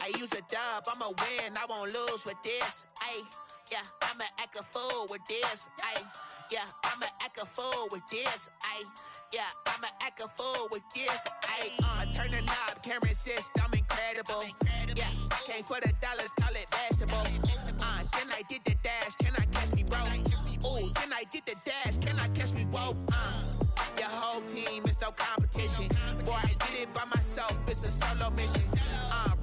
I use a dub, I'ma win, I won't lose with this. Yeah, I'ma act a fool with this. Yeah, I'ma act a fool with this. Yeah, I'ma act a fool with this. Turn the knob, camera assist, I'm incredible. Yeah, came for the dollars, call it vegetable. Then I did the dash, can I catch me, bro? Ooh, then I did the dash, can I catch me, whoa? Your whole team is no competition. Boy, I did it by myself, it's a solo mission.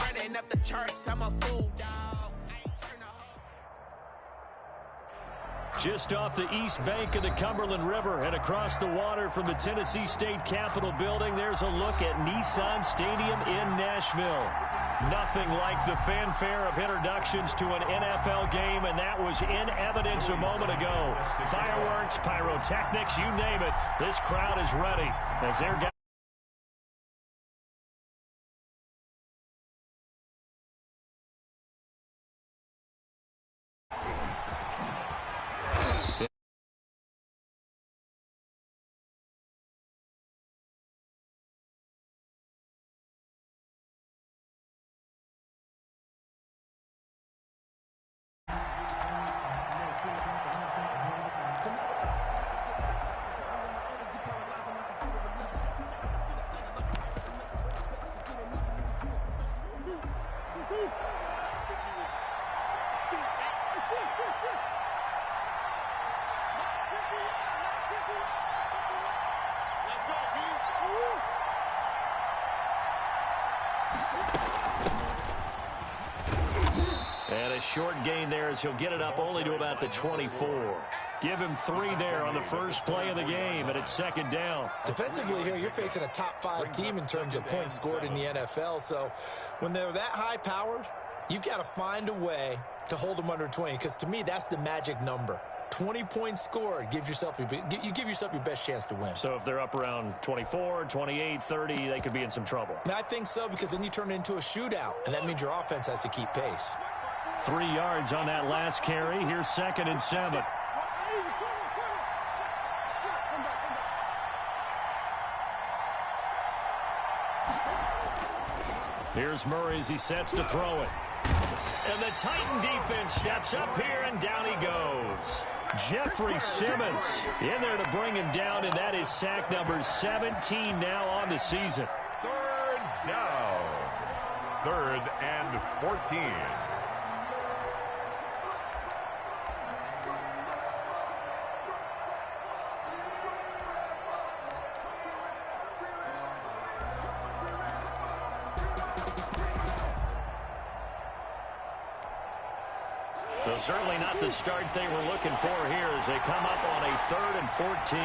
Running up the charts, I'm a fool, dog. Just off the east bank of the Cumberland River and across the water from the Tennessee State Capitol building, there's a look at Nissan Stadium in Nashville. Nothing like the fanfare of introductions to an NFL game, and that was in evidence a moment ago. Fireworks, pyrotechnics, you name it. This crowd is ready as their guys. And a short gain there as he'll get it up only to about the 24. Give him 3 there on the first play of the game, and it's second down. Defensively here, you're facing a top-5 team in terms of points scored in the NFL. So when they're that high-powered, you've got to find a way to hold them under 20, because to me, that's the magic number. 20 points scored, you give yourself your best chance to win. So if they're up around 24, 28, 30, they could be in some trouble. I think so, because then you turn it into a shootout, and that means your offense has to keep pace. 3 yards on that last carry. Here's 2nd and 7. Here's Murray as he sets to throw it. And the Titan defense steps up here, and down he goes. Jeffrey Simmons in there to bring him down, and that is sack number 17 now on the season. 3rd down. 3rd and 14. Well, certainly not the start they were looking for here as they come up on a 3rd and 14.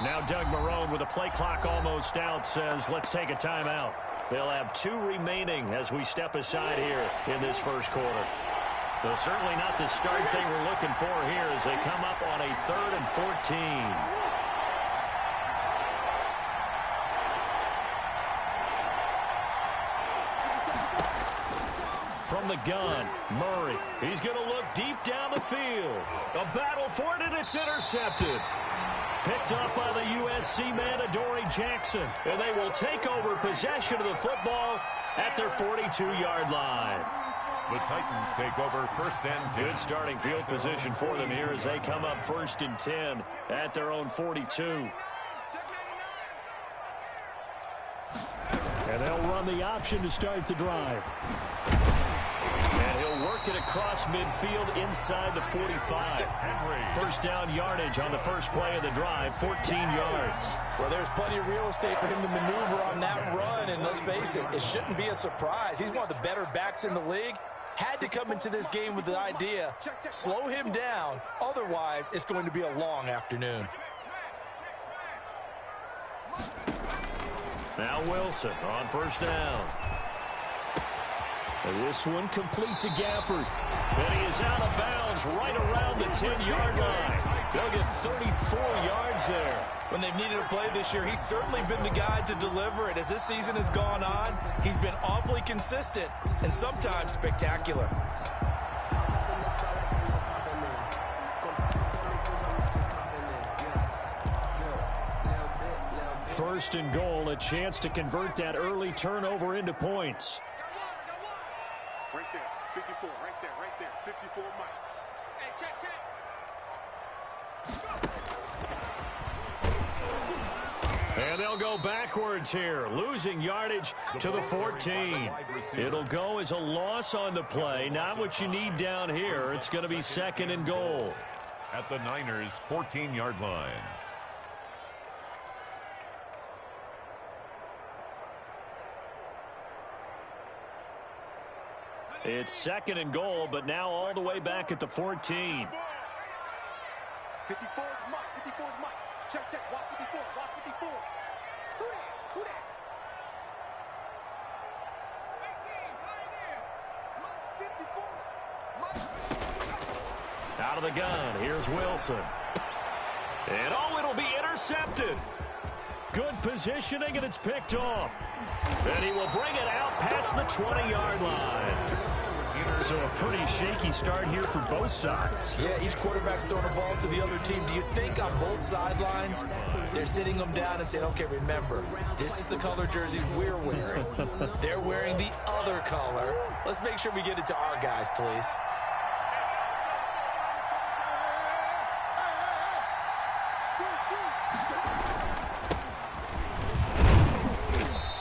Now Doug Marrone, with the play clock almost out, says let's take a timeout. They'll have 2 remaining as we step aside here in this first quarter. Though certainly not the start they were looking for here as they come up on a 3rd and 14. From the gun, Murray. He's going to look deep down the field. A battle for it, and it's intercepted. Picked up by the USC man, Adoree Jackson. And they will take over possession of the football at their 42-yard line. The Titans take over 1st and 10. Good starting field position for them here as they come up 1st and 10 at their own 42. And they'll run the option to start the drive. And he'll work it across midfield inside the 45. First down yardage on the first play of the drive, 14 yards. Well, there's plenty of real estate for him to maneuver on that run, and let's face it, it shouldn't be a surprise. He's one of the better backs in the league. Had to come into this game with the idea, slow him down, otherwise it's going to be a long afternoon. Now Wilson on first down. And this one complete to Gafford. And he is out of bounds right around the 10-yard line. They'll get 34 yards there. When they've needed a play this year, he's certainly been the guy to deliver it. As this season has gone on, he's been awfully consistent and sometimes spectacular. First and goal, a chance to convert that early turnover into points. Right there, 54, right there, 54 Mike. Hey, check. And they'll go backwards here, losing yardage to the 14. It'll go as a loss on the play. Not what you need down here. It's going to be second and goal. At the Niners' 14-yard line. It's second and goal, but now all the way back at the 14. 54 is Mike. 54 is Mike. Check. Watch 54. Watch 54. Who that? 18, right there. Mike 54. Out of the gun, here's Wilson. And it'll be intercepted. Good positioning, and it's picked off. And he will bring it out past the 20-yard line. So a pretty shaky start here for both sides. Yeah, each quarterback's throwing a ball to the other team. Do you think on both sidelines they're sitting them down and saying, okay, remember, this is the color jersey we're wearing. They're wearing the other color. Let's make sure we get it to our guys, please.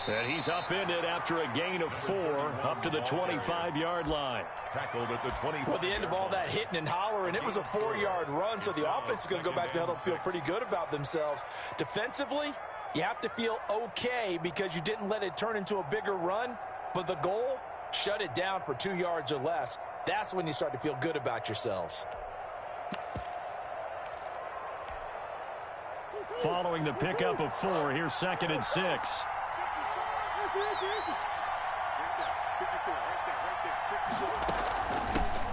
And he's upended after a gain of 4 up to the 25-yard line. Tackled at the 20. Well, the end of all that hitting and hollering, it was a 4-yard run, so the offense is going to go back to huddle and feel pretty good about themselves. Defensively, you have to feel okay because you didn't let it turn into a bigger run, but the goal, shut it down for 2 yards or less. That's when you start to feel good about yourselves. Following the pickup of 4, here's second and 6.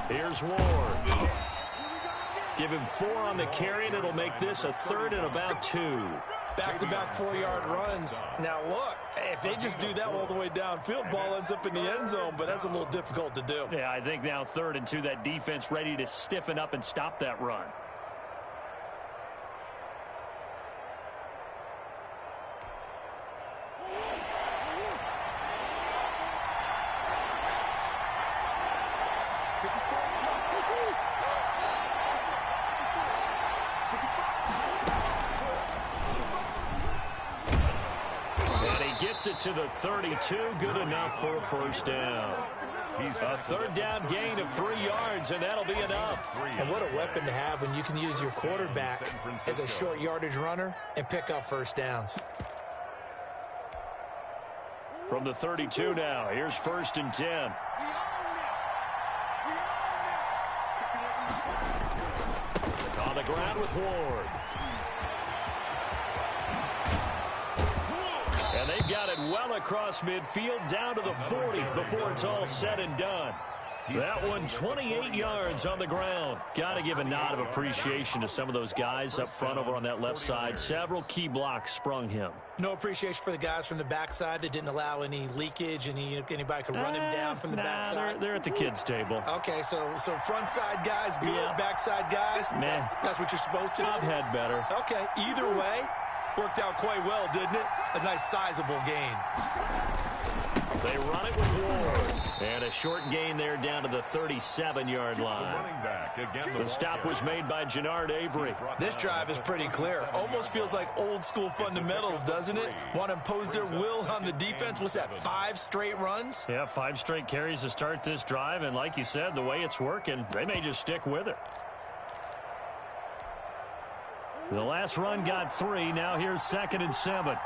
Here's Ward. Give him 4 on the carry, and it'll make this a 3rd and about 2. Back-to-back 4-yard runs. Now, look, if they just do that all the way downfield, ball ends up in the end zone, but that's a little difficult to do. Yeah, I think now 3rd and 2, that defense ready to stiffen up and stop that run. Gets it to the 32, good enough for a first down. A 3rd down gain of 3 yards, and that'll be enough. And what a weapon to have when you can use your quarterback as a short yardage runner and pick up first downs. From the 32 now, here's 1st and 10. On the ground with Ward. And they've got it well across midfield down to the 40 before it's all said and done. That one 28 yards on the ground. Got to give a nod of appreciation to some of those guys up front over on that left side. Several key blocks sprung him. No appreciation for the guys from the backside that didn't allow any leakage, anybody could run him down from the backside. They're at the kids' table. Okay, so front side guys good, Yeah. backside guys, man, that's what you're supposed to do? I've had better. Okay, either way, worked out quite well, didn't it? A nice sizable gain. They run it with Ward. And a short gain there down to the 37-yard line. The stop was made by Jannard Avery. This drive is pretty clear. Almost feels like old school fundamentals, doesn't it? Want to impose their will on the defense. What's that, 5 straight runs? Yeah, 5 straight carries to start this drive. And like you said, the way it's working, they may just stick with it. The last run got 3. Now here's 2nd and 7.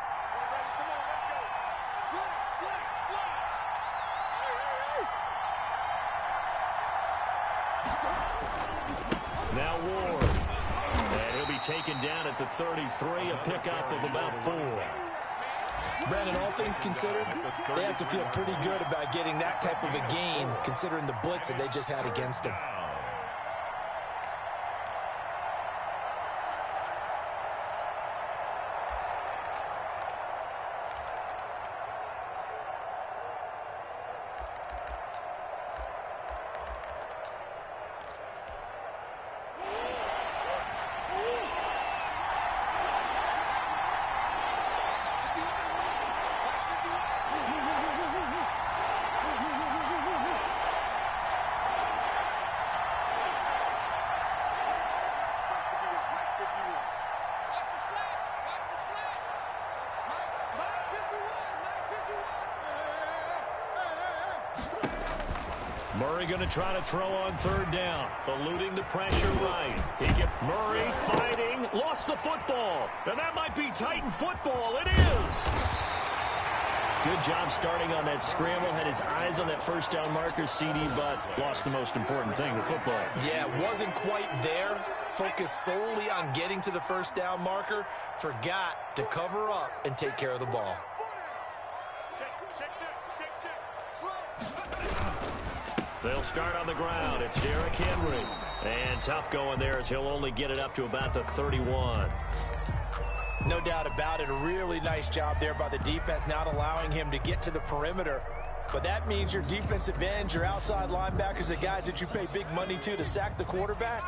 Now Ward. And he'll be taken down at the 33, a pickup of about 4. Brandon, all things considered, they have to feel pretty good about getting that type of a gain, considering the blitz that they just had against them. Murray going to try to throw on third down. Eluding the pressure right. Murray fighting. Lost the football. And that might be Titan football. It is. Good job starting on that scramble. Had his eyes on that first down marker, CD, but lost the most important thing, the football. Yeah, wasn't quite there. Focused solely on getting to the first down marker. Forgot to cover up and take care of the ball. They'll start on the ground. It's Derrick Henry. And tough going there as he'll only get it up to about the 31. No doubt about it. A really nice job there by the defense, not allowing him to get to the perimeter. But that means your defensive ends, your outside linebackers, the guys that you pay big money to sack the quarterback,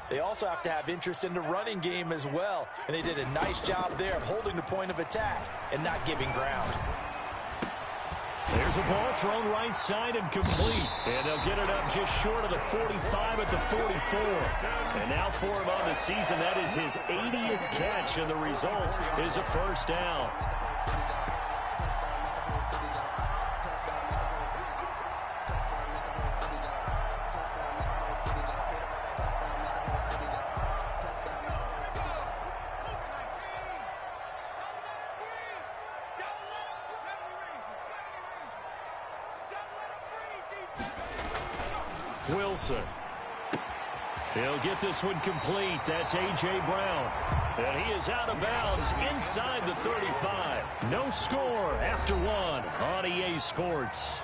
they also have to have interest in the running game as well. And they did a nice job there of holding the point of attack and not giving ground. There's a ball thrown right side and complete. And they'll get it up just short of the 45 at the 44. And now for him on the season, that is his 80th catch, and the result is a first down. Wilson. He'll get this one complete. That's A.J. Brown. And he is out of bounds inside the 35. No score after one on EA Sports.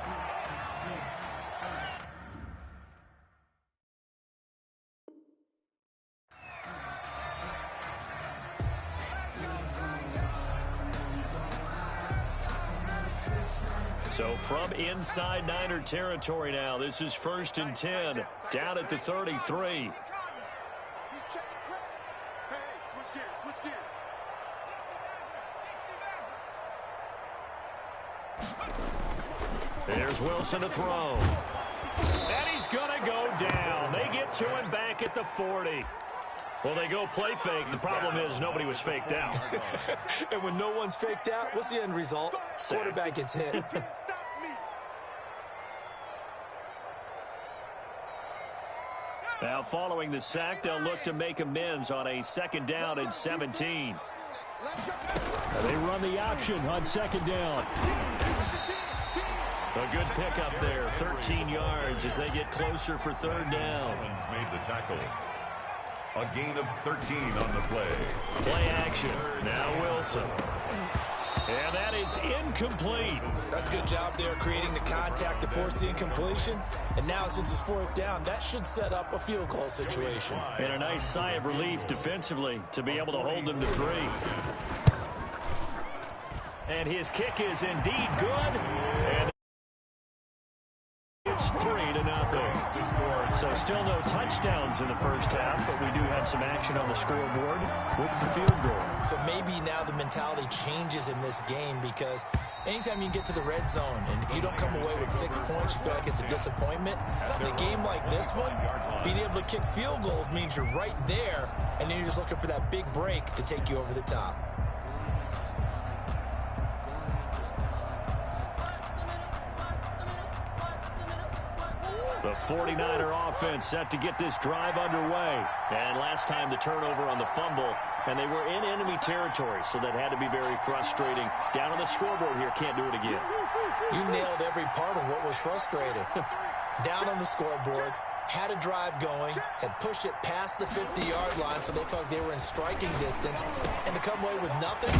So from inside Niner territory now, this is 1st and 10, down at the 33. There's Wilson to throw. And he's going to go down. They get to him back at the 40. Well, they go play fake. The problem is nobody was faked out. And when no one's faked out, what's the end result? Quarterback gets hit. Now, following the sack, they'll look to make amends on a 2nd down and 17. They run the option on 2nd down. A good pickup there, 13 yards as they get closer for 3rd down. Made the tackle. A gain of 13 on the play. Play action. Now Wilson. And that is incomplete. That's a good job there creating the contact to force the incompletion. And now since it's 4th down, that should set up a field goal situation. And a nice sigh of relief defensively to be able to hold them to 3. And his kick is indeed good. And it's 3-0. So still no touchdowns in the first half, but we do have some action on the scoreboard with the field goal. So maybe now the mentality changes in this game, because anytime you can get to the red zone, and if you don't come away with 6 points, you feel like it's a disappointment. In a game like this one, being able to kick field goals means you're right there, and then you're just looking for that big break to take you over the top. The 49er offense set to get this drive underway. And last time the turnover on the fumble, and they were in enemy territory, so that had to be very frustrating. Down on the scoreboard here, can't do it again. You nailed every part of what was frustrating. Down on the scoreboard, had a drive going, had pushed it past the 50-yard line, so they felt like they were in striking distance, and to come away with nothing,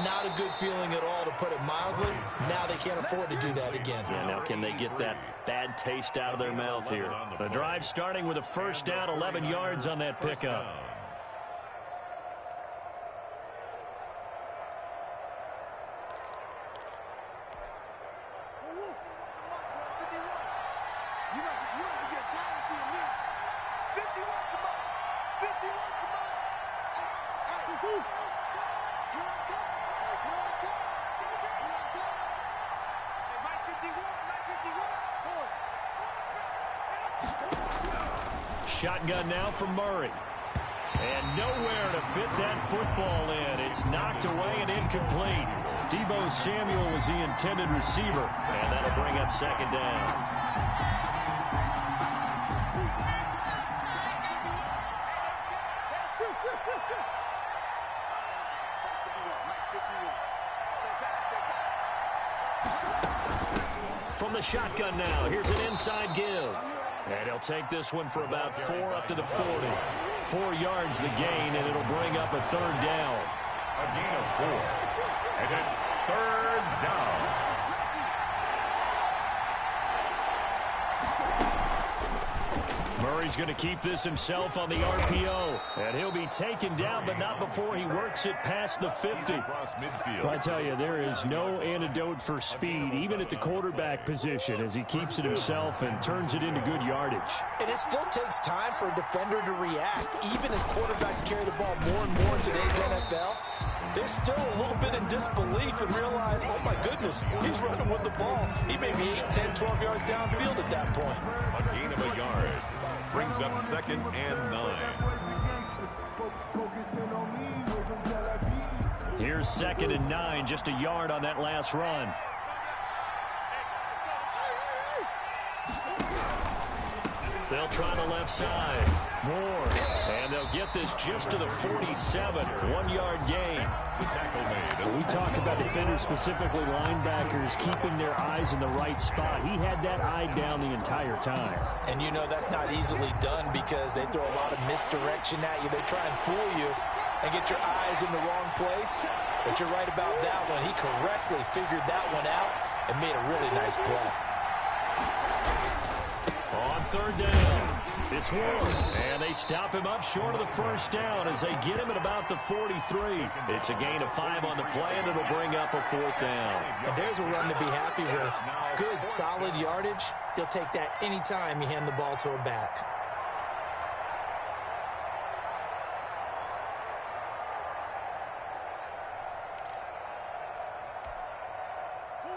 not a good feeling at all, to put it mildly. Now they can't afford to do that again. Yeah, now can they get that bad taste out of their mouth here? The drive starting with a 1st down, 11 yards on that pickup. Shotgun now for Murray. And nowhere to fit that football in. It's knocked away and incomplete. Deebo Samuel was the intended receiver. And that'll bring up 2nd down. From the shotgun now, here's an inside give. And he'll take this one for about 4 up to the 40. 4 yards the gain, and it'll bring up a third down. A gain of 4. And it's third down. Murray's going to keep this himself on the RPO. And he'll be taken down, but not before he works it past the 50. Well, I tell you, there is no antidote for speed, even at the quarterback position, as he keeps it himself and turns it into good yardage. And it still takes time for a defender to react. Even as quarterbacks carry the ball more and more in today's NFL, they're still a little bit in disbelief and realize, oh my goodness, he's running with the ball. He may be 8, 10, 12 yards downfield at that point. A gain of a yard. Brings up 2nd and 9. Here's 2nd and 9, just a yard on that last run. They'll try the left side. More. And they'll get this just to the 47. 1-yard gain. The tackle made. We talk about defenders, specifically linebackers, keeping their eyes in the right spot. He had that eye down the entire time. And you know that's not easily done because they throw a lot of misdirection at you. They try and fool you and get your eyes in the wrong place. But you're right about that one. He correctly figured that one out and made a really nice play. On third down, it's Ward, and they stop him up short of the first down as they get him at about the 43. It's a gain of 5 on the play, and it'll bring up a 4th down. And there's a run to be happy with. Good, solid yardage. He'll take that anytime you hand the ball to a back.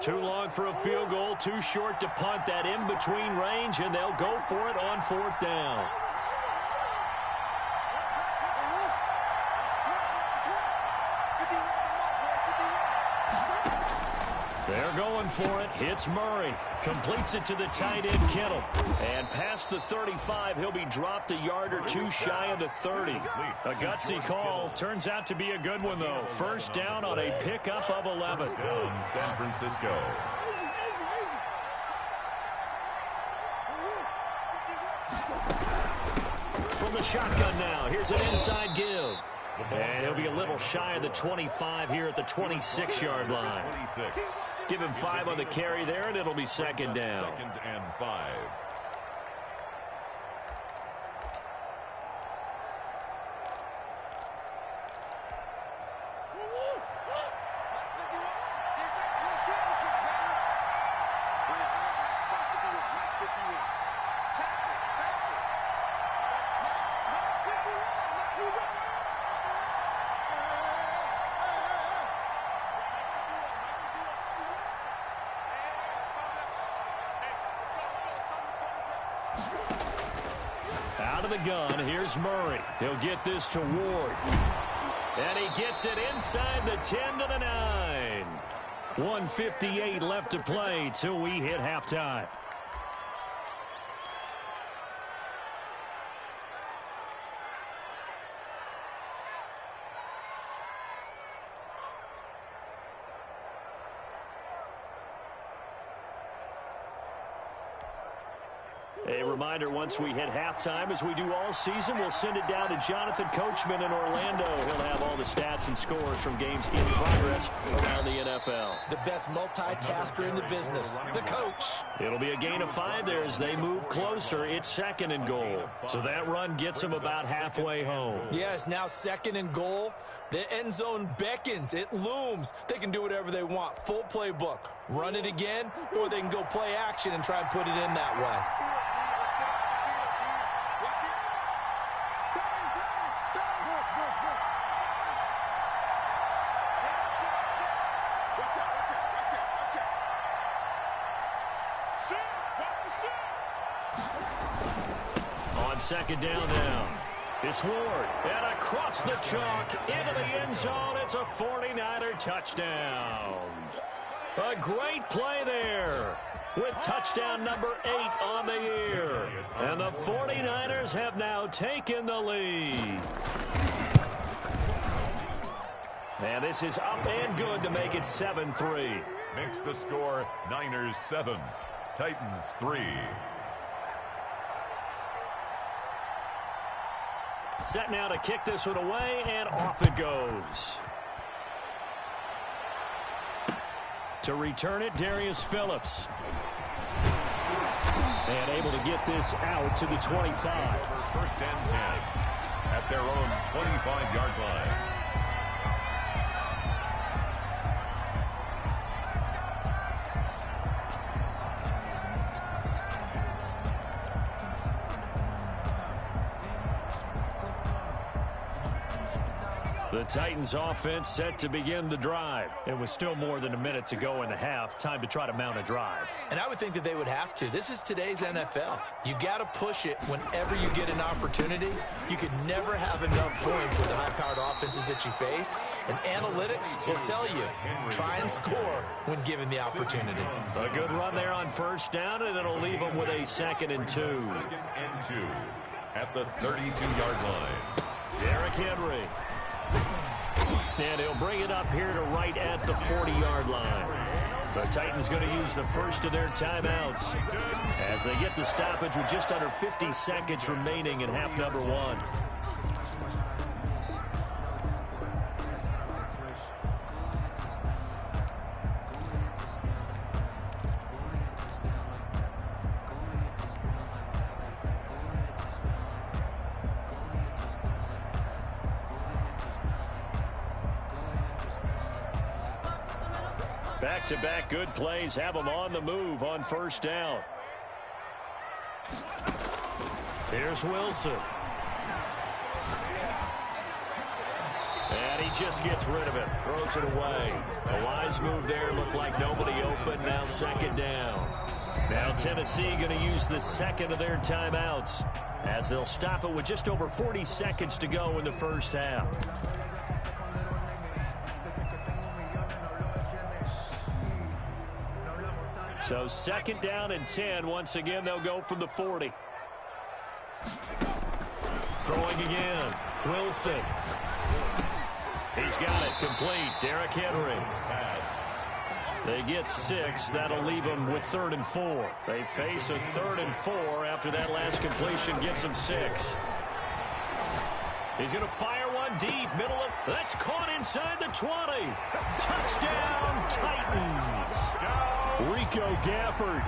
Too long for a field goal, too short to punt. That in-between range, and they'll go for it on 4th down. They're going for it. Hits Murray. Completes it to the tight end, Kittle. And past the 35, he'll be dropped a yard or 2 shy of the 30. A gutsy call. Turns out to be a good one, though. First down on a pickup of 11. Down San Francisco. From the shotgun now, here's an inside give. And he'll be a little shy of the 25 here at the 26-yard line. 26. Give him 5 on the carry there, and it'll be 2nd down. 2nd and 5. Out of the gun, here's Murray. He'll get this to Ward. And he gets it inside the 10 to the 9. 1:58 left to play till we hit halftime. A reminder, once we hit halftime, as we do all season, we'll send it down to Jonathan Coachman in Orlando. He'll have all the stats and scores from games in progress around the NFL. The best multitasker in the business, the coach. It'll be a gain of 5 there as they move closer. It's 2nd and goal. So that run gets them about halfway home. Yeah, it's now 2nd and goal. The end zone beckons. It looms. They can do whatever they want. Full playbook. Run it again, or they can go play action and try and put it in that way. On 2nd down now, it's Ward, and across the chalk, into the end zone, it's a 49er touchdown. A great play there, with touchdown number 8 on the year. And the 49ers have now taken the lead. And this is up and good to make it 7-3. Makes the score Niners 7, Titans 3. Set now to kick this one away, and off it goes. To return it, Darius Phillips. And able to get this out to the 25. First and 10 at their own 25-yard line. The Titans offense set to begin the drive. It was still more than a minute to go in the half. Time to try to mount a drive. And I would think that they would have to. This is today's NFL. You got to push it whenever you get an opportunity. You could never have enough points with the high-powered offenses that you face. And analytics will tell you, try and score when given the opportunity. A good run there on first down, and it'll leave them with a 2nd and 2. 2nd and 2 at the 32-yard line. Derrick Henry. And he'll bring it up here to right at the 40-yard line. The Titans going to use the first of their timeouts as they get the stoppage with just under 50 seconds remaining in half number 1. Back-to-back good plays have them on the move on first down. Here's Wilson. And he just gets rid of it. Throws it away. A wise move there. Looked like nobody open. Now 2nd down. Now Tennessee going to use the 2nd of their timeouts as they'll stop it with just over 40 seconds to go in the first half. So 2nd down and 10. Once again, they'll go from the 40. Throwing again. Wilson. He's got it complete. Derrick Henry. They get 6. That'll leave them with 3rd and 4. They face a 3rd and 4 after that last completion gets them 6. He's going to fire one deep. Middle of. That's caught inside the 20. Touchdown, Titans. Rico Gafford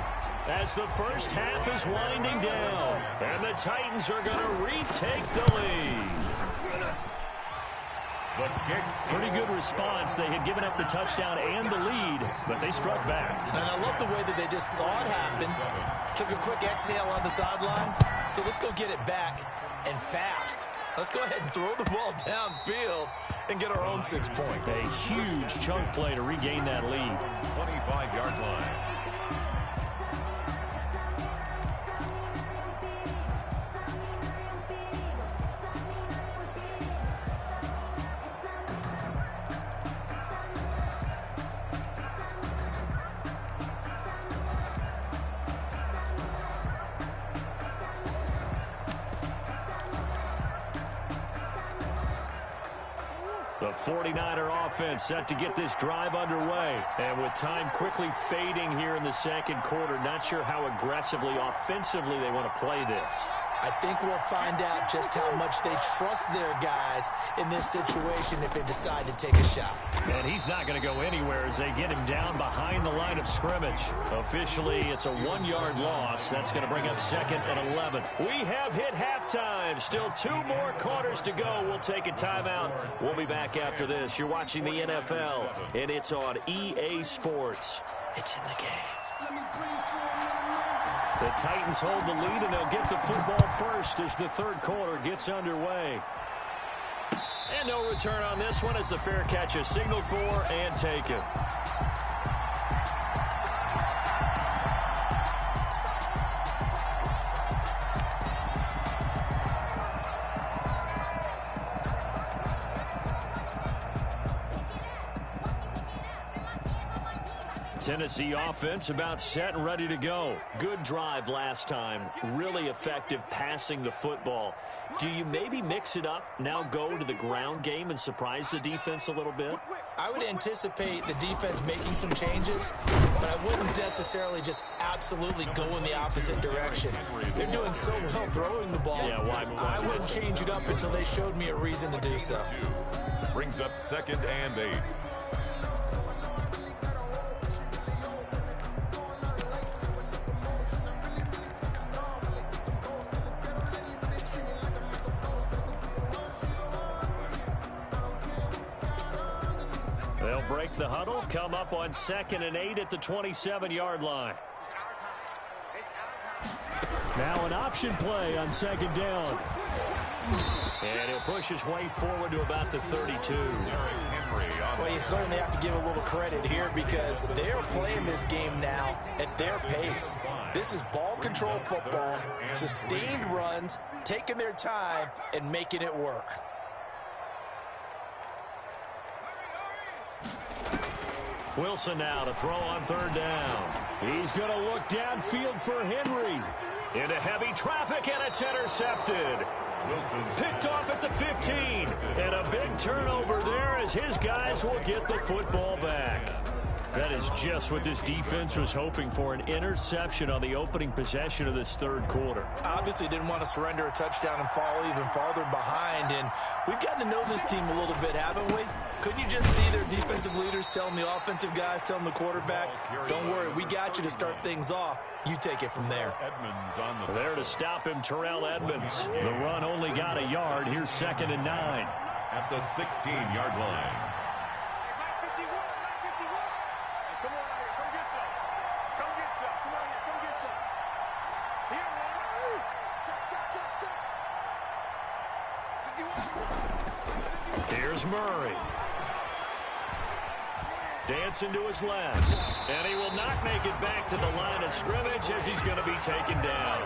as the first half is winding down. And the Titans are going to retake the lead. Pretty good response. They had given up the touchdown and the lead, but they struck back. And I love the way that they just saw it happen. Took a quick exhale on the sidelines. So let's go get it back and fast. Let's go ahead and throw the ball downfield and get our own 6 points. A huge chunk play to regain that lead. 25-yard line. The 49er offense set to get this drive underway. And with time quickly fading here in the 2nd quarter, not sure how aggressively, offensively they want to play this. I think we'll find out just how much they trust their guys in this situation if they decide to take a shot. And he's not going to go anywhere as they get him down behind the line of scrimmage. Officially, it's a 1-yard loss. That's going to bring up 2nd and 11. We have hit halftime. Still 2 more quarters to go. We'll take a timeout. We'll be back after this. You're watching the NFL, and it's on EA Sports. It's in the game. The Titans hold the lead, and they'll get the football first as the 3rd quarter gets underway. And no return on this one as the fair catch is signaled for and taken. Tennessee offense about set and ready to go. Good drive last time. Really effective passing the football. Do you maybe mix it up, now go to the ground game and surprise the defense a little bit? I would anticipate the defense making some changes, but I wouldn't necessarily just absolutely go in the opposite direction. They're doing so well throwing the ball. Yeah, I wouldn't change it up until they showed me a reason to do so. Brings up 2nd and 8. They'll break the huddle, come up on 2nd and 8 at the 27-yard line. Now an option play on 2nd down. And he'll push his way forward to about the 32. Well, you certainly have to give a little credit here because they're playing this game now at their pace. This is ball control football, sustained runs, taking their time and making it work. Wilson now to throw on 3rd down. He's going to look downfield for Henry. Into heavy traffic, and it's intercepted. Wilson's Picked off at the 15. And a big turnover there as his guys will get the football back. That is just what this defense was hoping for, an interception on the opening possession of this 3rd quarter. Obviously didn't want to surrender a touchdown and fall even farther behind, and we've gotten to know this team a little bit, haven't we? Couldn't you just see their defensive leaders telling the offensive guys, telling the quarterback, don't worry, we got you to start things off. You take it from there. Edmonds on the There to stop him, Terrell Edmonds. The run only got a yard. Here's 2nd and 9. at the 16-yard line. Here's Murray. Dancing to his left. And he will not make it back to the line of scrimmage as he's going to be taken down.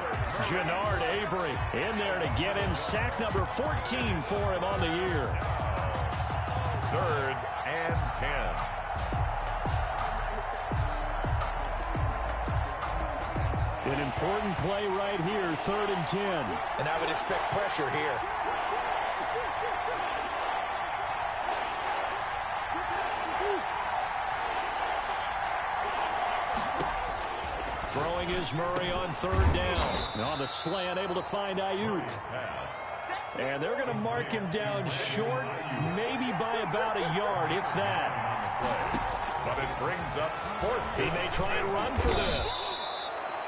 Jannard Avery in there to get him. Sack number 14 for him on the year. 3rd and 10. An important play right here, 3rd and 10. And I would expect pressure here. Throwing is Murray on 3rd down. On the slant, able to find Ayuk. And they're going to mark him down short, maybe by about a yard, if that. But it brings up 4th. He may try and run for this.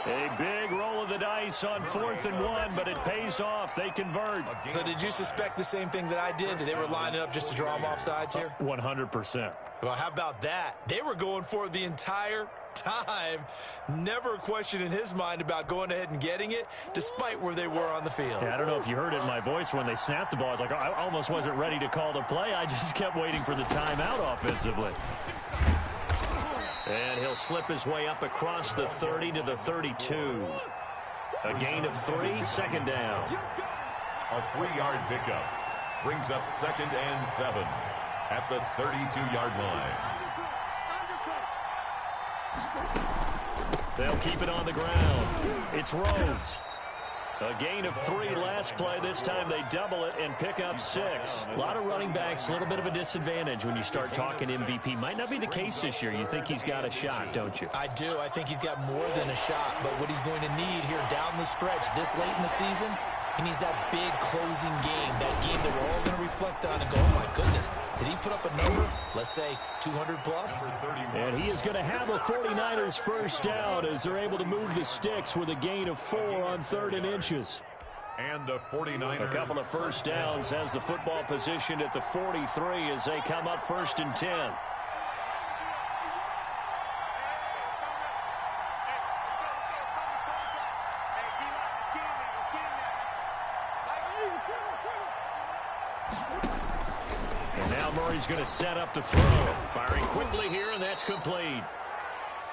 A big roll of the dice on 4th and 1, but it pays off. They convert. So did you suspect the same thing that I did, that they were lining up just to draw him off sides here? 100%. Well, how about that? They were going for it the entire time. Never a question in his mind about going ahead and getting it, despite where they were on the field. Yeah, I don't know if you heard it in my voice when they snapped the ball. I was like, I almost wasn't ready to call the play. I just kept waiting for the timeout offensively. And he'll slip his way up across the 30 to the 32. A gain of 3, 2nd down. A 3-yard pickup brings up 2nd and 7 at the 32-yard line. They'll keep it on the ground. It's Rhodes. A gain of 3 last play. This time they double it and pick up 6. A lot of running backs, a little bit of a disadvantage when you start talking MVP. Might not be the case this year. You think he's got a shot, don't you? I do. I think he's got more than a shot. But what he's going to need here down the stretch this late in the season, he needs that big closing game, that game that we're all going to reflect on and go, oh, my goodness, did he put up a number, let's say, 200 plus? And he is going to have a 49ers first down as they're able to move the sticks with a gain of 4 on 3rd and inches. And the 49ers. A couple of first downs has the football positioned at the 43 as they come up 1st and 10. Murray's going to set up the throw. Firing quickly here, and that's complete.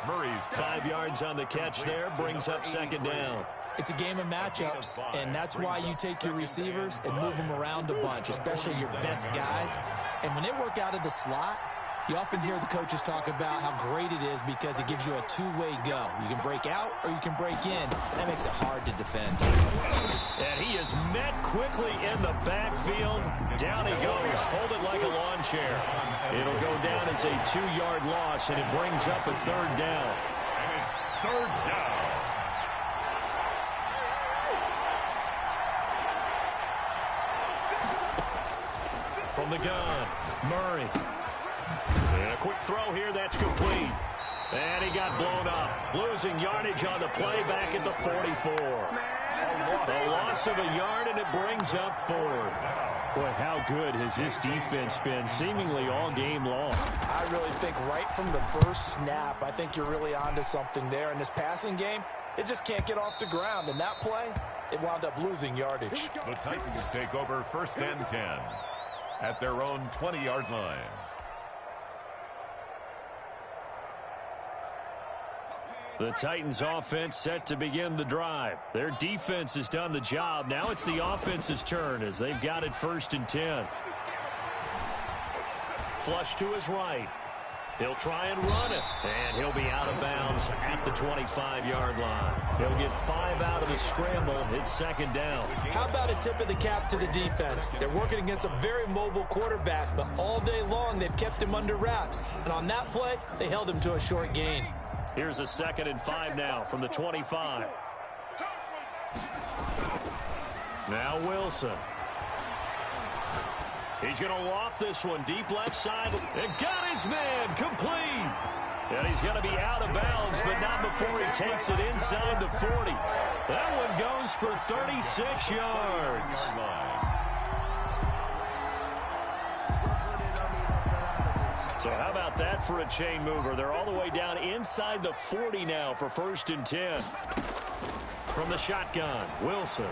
Murray's 5 yards on the catch there, brings up 2nd down. It's a game of matchups, and that's why you take your receivers and move them around a bunch, especially your best guys. And when they work out of the slot, You often hear the coaches talk about how great it is because it gives you a two-way go. You can break out or you can break in. That makes it hard to defend. And he is met quickly in the backfield. Down he goes, folded like a lawn chair. It'll go down as a 2-yard loss, and it brings up a third down. And it's third down. From the gun, Murray. And a quick throw here, that's complete. And he got blown up. Losing yardage on the play back at the 44. The loss of a yard, and it brings up fourth. Boy, how good has this defense been seemingly all game long? I really think right from the first snap, I think you're really onto something there. In this passing game, it just can't get off the ground. In that play, it wound up losing yardage. The Titans take over 1st and 10 at their own 20-yard line. The Titans offense set to begin the drive. Their defense has done the job. Now it's the offense's turn as they've got it 1st and 10. Flush to his right. He'll try and run it. And he'll be out of bounds at the 25-yard line. He'll get 5 out of the scramble. It's 2nd down. How about a tip of the cap to the defense? They're working against a very mobile quarterback, but all day long they've kept him under wraps. And on that play, they held him to a short gain. Here's a 2nd and 5 now from the 25. Now Wilson. He's going to loft this one deep left side. And got his man complete. And he's going to be out of bounds, but not before he takes it inside the 40. That one goes for 36 yards. So how about that for a chain mover? They're all the way down inside the 40 now for 1st and 10. From the shotgun, Wilson.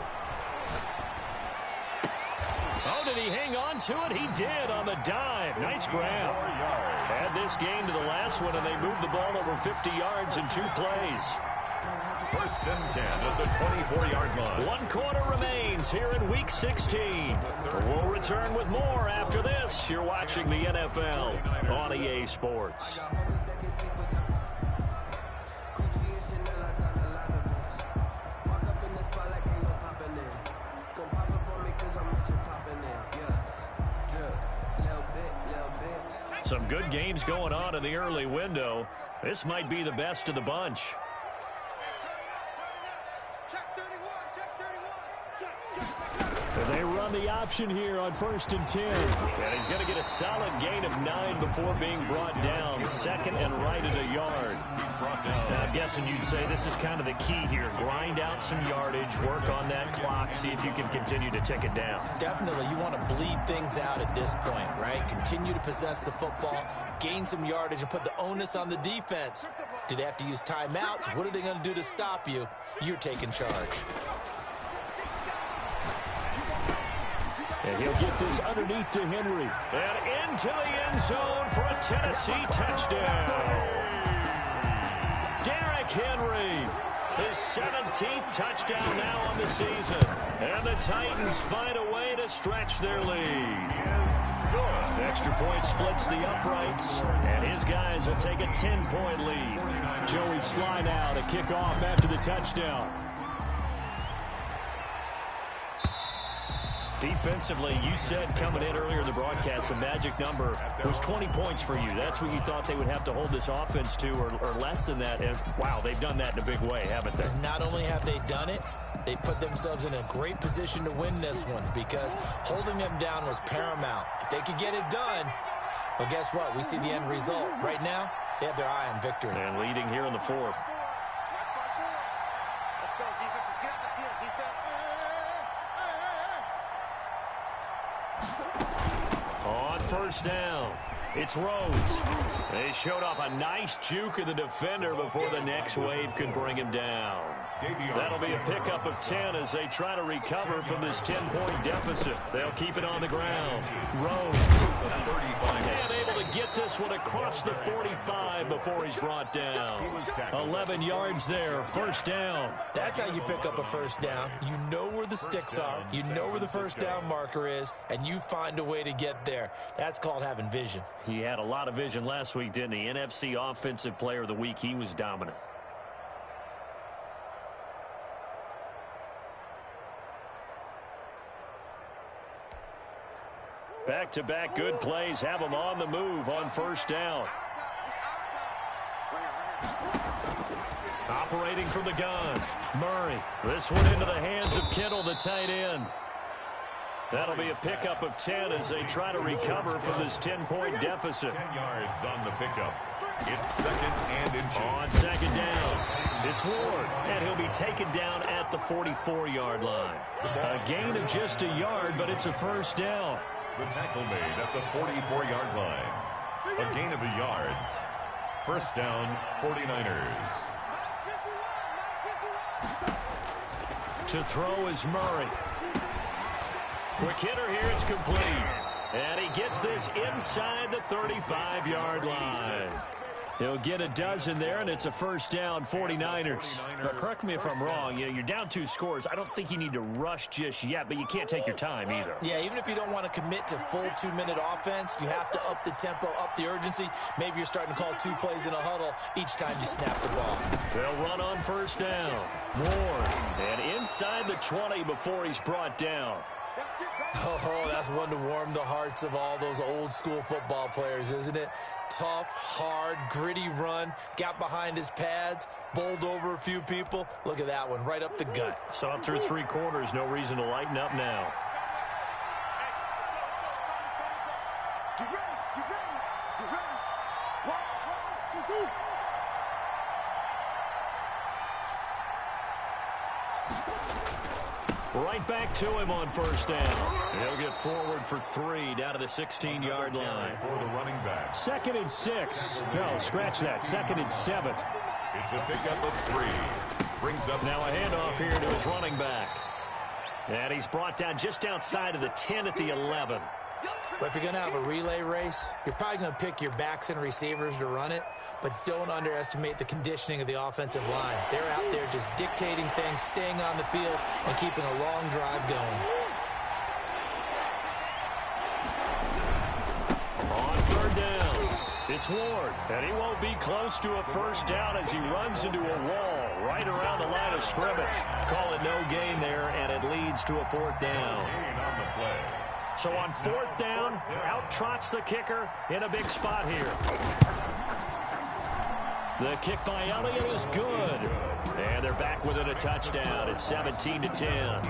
Oh, did he hang on to it? He did on the dive. Nice grab. Add this game to the last one, and they moved the ball over 50 yards in 2 plays. 1st and 10 at the 24-yard line. 1 quarter remains here in Week 16. We'll return with more after this. You're watching the NFL on EA Sports. Some good games going on in the early window. This might be the best of the bunch. And they run the option here on 1st and 10. And he's going to get a solid gain of 9 before being brought down. 2nd and right at a yard. Now, I'm guessing you'd say this is kind of the key here. Grind out some yardage, work on that clock, see if you can continue to tick it down. Definitely. You want to bleed things out at this point, right? Continue to possess the football, gain some yardage, and put the onus on the defense. Do they have to use timeouts? What are they going to do to stop you? You're taking charge. And he'll get this underneath to Henry. And into the end zone for a Tennessee touchdown. Derrick Henry, his 17th touchdown now on the season. And the Titans find a way to stretch their lead. The extra point splits the uprights, and his guys will take a 10-point lead. Joey Sly now to kick off after the touchdown. Defensively, you said coming in earlier in the broadcast, the magic number was 20 points for you. That's what you thought they would have to hold this offense to, or less than that. And, wow, they've done that in a big way, haven't they? Not only have they done it, they put themselves in a great position to win this one because holding them down was paramount. If they could get it done, well, guess what? We see the end result. Right now, they have their eye on victory. And leading here in the 4th. Let's go, defense. Let's get out the field, defense. On 1st down, it's Rhodes. They showed off a nice juke of the defender before the next wave could bring him down. That'll be a pickup of 10 as they try to recover from this 10-point deficit. They'll keep it on the ground. Rhodes. And able to get this one across the 45 before he's brought down. 11 yards there, first down. That's how you pick up a first down. You know where the sticks are. You know where the first down marker is, and you find a way to get there. That's called having vision. He had a lot of vision last week, didn't he? NFC Offensive Player of the Week. He was dominant. Back-to-back good plays have him on the move on first down. Operating from the gun, Murray. This one into the hands of Kittle, the tight end. That'll be a pickup of 10 as they try to recover from this 10-point deficit. 10 yards on the pickup. It's second and inches. On second down, it's Ward, and he'll be taken down at the 44-yard line. A gain of just a yard, but it's a first down. The tackle made at the 44-yard line. A gain of a yard. First down, 49ers. To throw is Murray. Quick hitter here, it's complete. And he gets this inside the 35-yard line. He'll get a dozen there, and it's a first down, 49ers. But correct me if I'm wrong. You're down 2 scores. I don't think you need to rush just yet, but you can't take your time either. Yeah, even if you don't want to commit to full 2-minute offense, you have to up the tempo, up the urgency. Maybe you're starting to call 2 plays in a huddle each time you snap the ball. They'll run on first down. Ward, and inside the 20 before he's brought down. Oh, that's one to warm the hearts of all those old-school football players, isn't it? Tough, hard, gritty run. Got behind his pads, bowled over a few people. Look at that one, right up the gut. Saw it through 3 quarters. No reason to lighten up now. Get ready, get ready, get ready. 1, 2, 3. Right back to him on first down. He'll get forward for 3 down to the 16-yard line. For the running back. 2nd and 6. No, scratch that. 2nd and 7. It's a pickup of 3. Brings up now a handoff here to his running back. And he's brought down just outside of the 10 at the 11. But if you're going to have a relay race, you're probably going to pick your backs and receivers to run it, but don't underestimate the conditioning of the offensive line. They're out there just dictating things, staying on the field, and keeping a long drive going. On third down, it's Ward, and he won't be close to a first down as he runs into a wall right around the line of scrimmage. Call it no gain there, and it leads to a 4th down. gain on the play. So on 4th down, out trots the kicker in a big spot here. The kick by Elliott is good. And they're back within a touchdown. It's 17-10.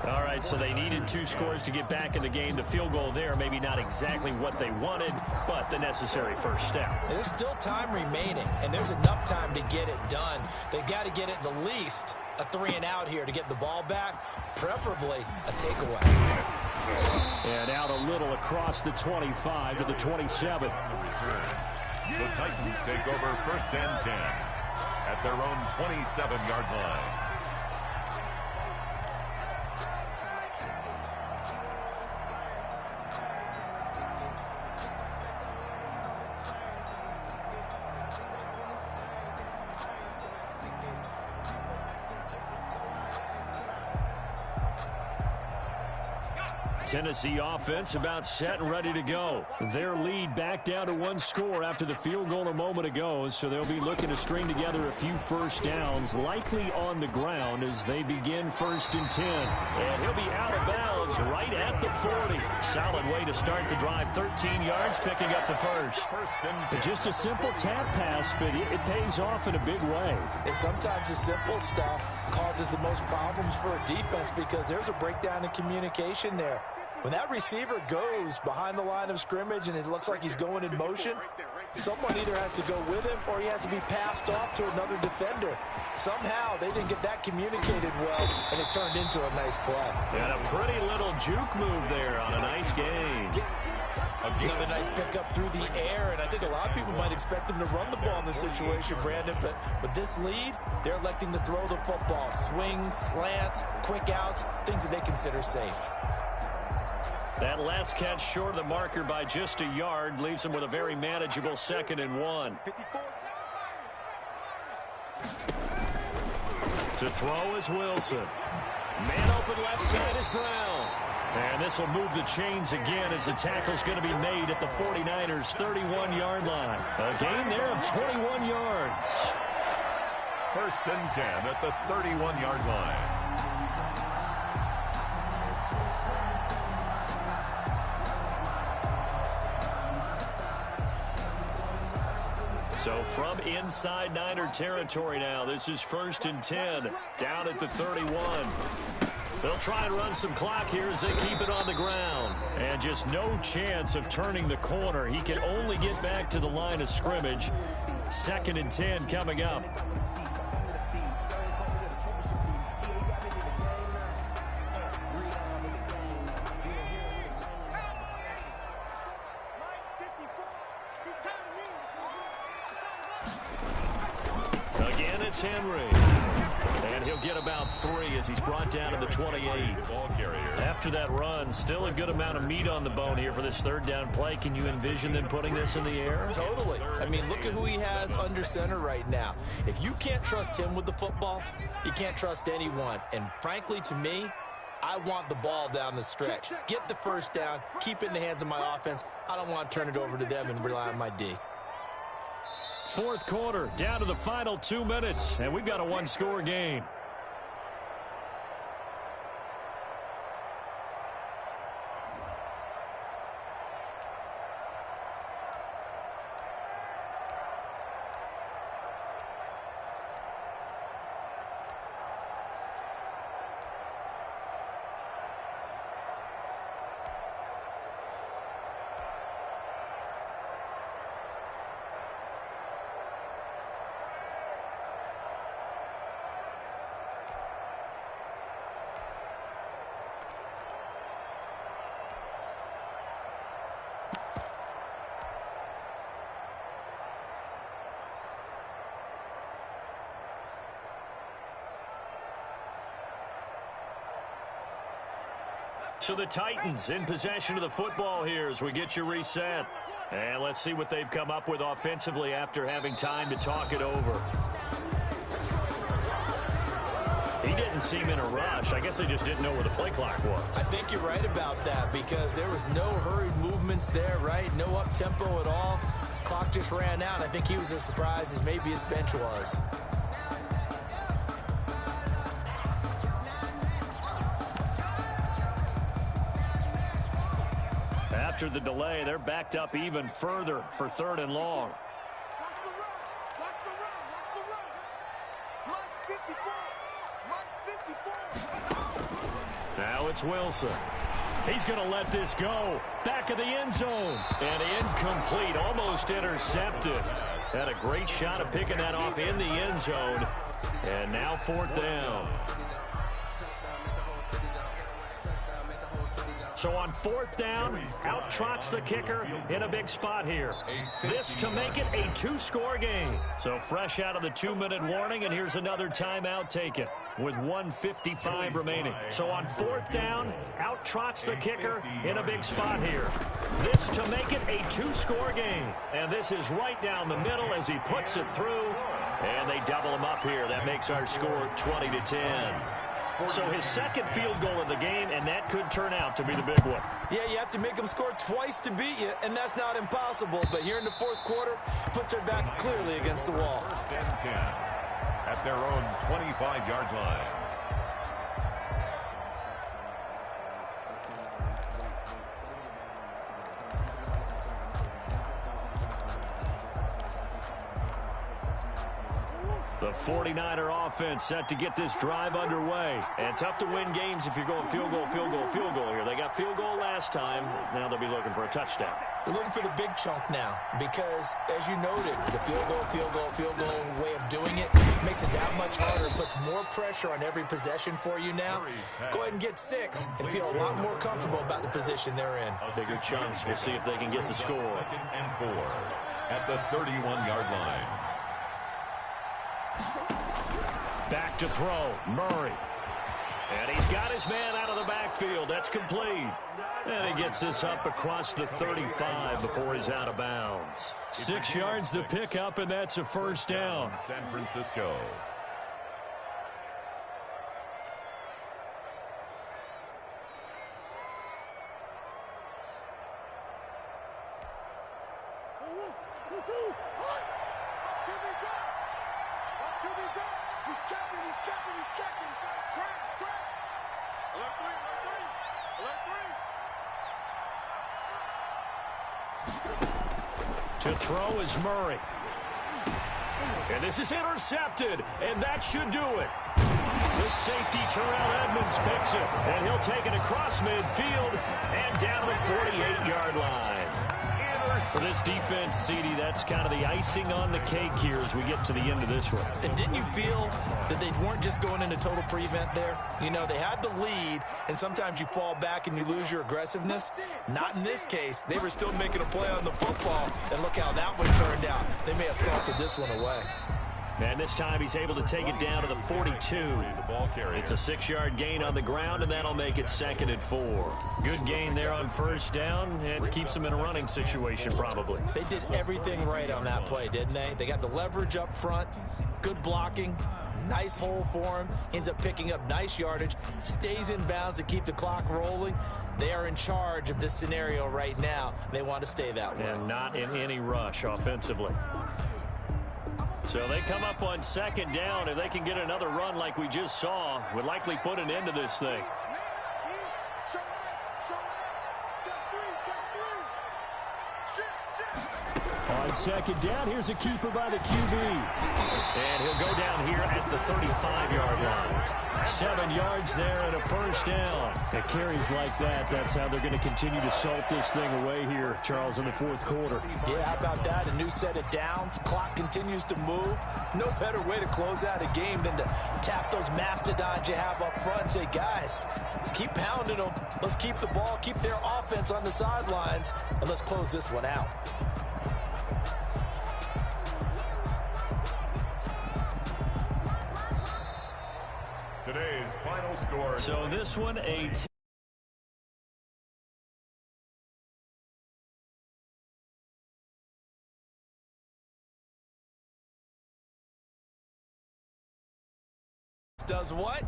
All right, so they needed 2 scores to get back in the game. The field goal there, maybe not exactly what they wanted, but the necessary first step. There's still time remaining, and there's enough time to get it done. They've got to get it the least a 3-and-out here to get the ball back, preferably a takeaway. And out a little across the 25 to the 27. The Titans take over first and 10 at their own 27-yard line. Tennessee offense about set and ready to go. Their lead back down to 1 score after the field goal a moment ago, so they'll be looking to string together a few first downs, likely on the ground as they begin 1st and 10. And he'll be out of bounds right at the 40. Solid way to start the drive. 13 yards, picking up the first. Just a simple tap pass, but it pays off in a big way. And sometimes the simple stuff causes the most problems for a defense because there's a breakdown in communication there. When that receiver goes behind the line of scrimmage and it looks like he's going in motion, someone either has to go with him or he has to be passed off to another defender. Somehow they didn't get that communicated well, and it turned into a nice play. And a pretty little juke move there on a nice gain. Another nice pickup through the air, and I think a lot of people might expect him to run the ball in this situation, Brandon, but with this lead, they're electing to throw the football. Swings, slants, quick outs, things that they consider safe. That last catch short of the marker by just a yard leaves him with a very manageable 2nd and 1. To throw is Wilson. Man open left side is Brown. And this will move the chains again as the tackle's going to be made at the 49ers' 31-yard line. A gain there of 21 yards. 1st and 10 at the 31-yard line. So from inside Niner territory now, this is 1st and 10, down at the 31. They'll try and run some clock here as they keep it on the ground. And just no chance of turning the corner. He can only get back to the line of scrimmage. 2nd and 10 coming up. Again, it's Henry. And he'll get about 3 as he's brought down to the 28. After that run, still a good amount of meat on the bone here for this 3rd down play. Can you envision them putting this in the air? Totally. I mean, look at who he has under center right now. If you can't trust him with the football, you can't trust anyone. And frankly, to me, I want the ball down the stretch. Get the 1st down, keep it in the hands of my offense. I don't want to turn it over to them and rely on my D. 4th quarter, down to the final 2 minutes, and we've got a 1-score game. So the Titans in possession of the football here as we get you reset. And let's see what they've come up with offensively after having time to talk it over. He didn't seem in a rush. I guess they just didn't know where the play clock was. I think you're right about that because there was no hurried movements there, right? No up-tempo at all. Clock just ran out. I think he was as surprised as maybe his bench was. After the delay, they're backed up even further for 3rd and long. Now it's Wilson. He's going to let this go. Back of the end zone. And incomplete, almost intercepted. Had a great shot of picking that off in the end zone. And now 4th down. So on 4th down, out trots the kicker in a big spot here. This to make it a 2-score game. So fresh out of the 2-minute warning, and here's another timeout taken with 1:55 remaining. So on 4th down, out trots the kicker in a big spot here. This to make it a 2-score game. And this is right down the middle as he puts it through. And they double him up here. That makes our score 20-10. So his 2nd field goal of the game, and that could turn out to be the big one. Yeah, you have to make them score twice to beat you, and that's not impossible. But here in the 4th quarter, puts their backs clearly against the wall. 1st and 10 at their own 25-yard line. The 49er offense set to get this drive underway. And tough to win games if you're going field goal, field goal, field goal here. They got field goal last time. Now they'll be looking for a touchdown. They're looking for the big chunk now because, as you noted, the field goal way of doing it makes it that much harder. It puts more pressure on every possession for you now. Go ahead and get 6 and feel a lot more comfortable about the position they're in. Bigger chunks. We'll see if they can get the score. 2nd and 4 at the 31-yard line. Back to throw. Murray. And he's got his man out of the backfield. That's complete. And he gets this up across the 35 before he's out of bounds. 6 yards to pick up, and that's a first down. San Francisco. To throw is Murray. And this is intercepted, and that should do it. The safety Terrell Edmonds picks it, and he'll take it across midfield and down to the 48-yard line. For this defense, CD, that's kind of the icing on the cake here as we get to the end of this one. And didn't you feel that they weren't just going into total prevent there? You know, they had the lead, and sometimes you fall back and you lose your aggressiveness. Not in this case. They were still making a play on the football, and look how that one turned out. They may have salted this one away. And this time he's able to take it down to the 42. It's a 6-yard gain on the ground, and that'll make it 2nd and 4. Good gain there on first down, and keeps them in a running situation probably. They did everything right on that play, didn't they? They got the leverage up front, good blocking, nice hole for him, ends up picking up nice yardage, stays in bounds to keep the clock rolling. They are in charge of this scenario right now. They want to stay that way. And not in any rush offensively. So they come up on 2nd down. If they can get another run like we just saw, would likely put an end to this thing. On 2nd down, here's a keeper by the QB. And he'll go down here at the 35-yard line. 7 yards there and a first down. It carries like that. That's how they're going to continue to salt this thing away here, Charles, in the 4th quarter. Yeah, how about that? A new set of downs. Clock continues to move. No better way to close out a game than to tap those mastodons you have up front and say, guys, keep pounding them. Let's keep the ball, keep their offense on the sidelines, and let's close this one out. Today's final score. So this one, Does what?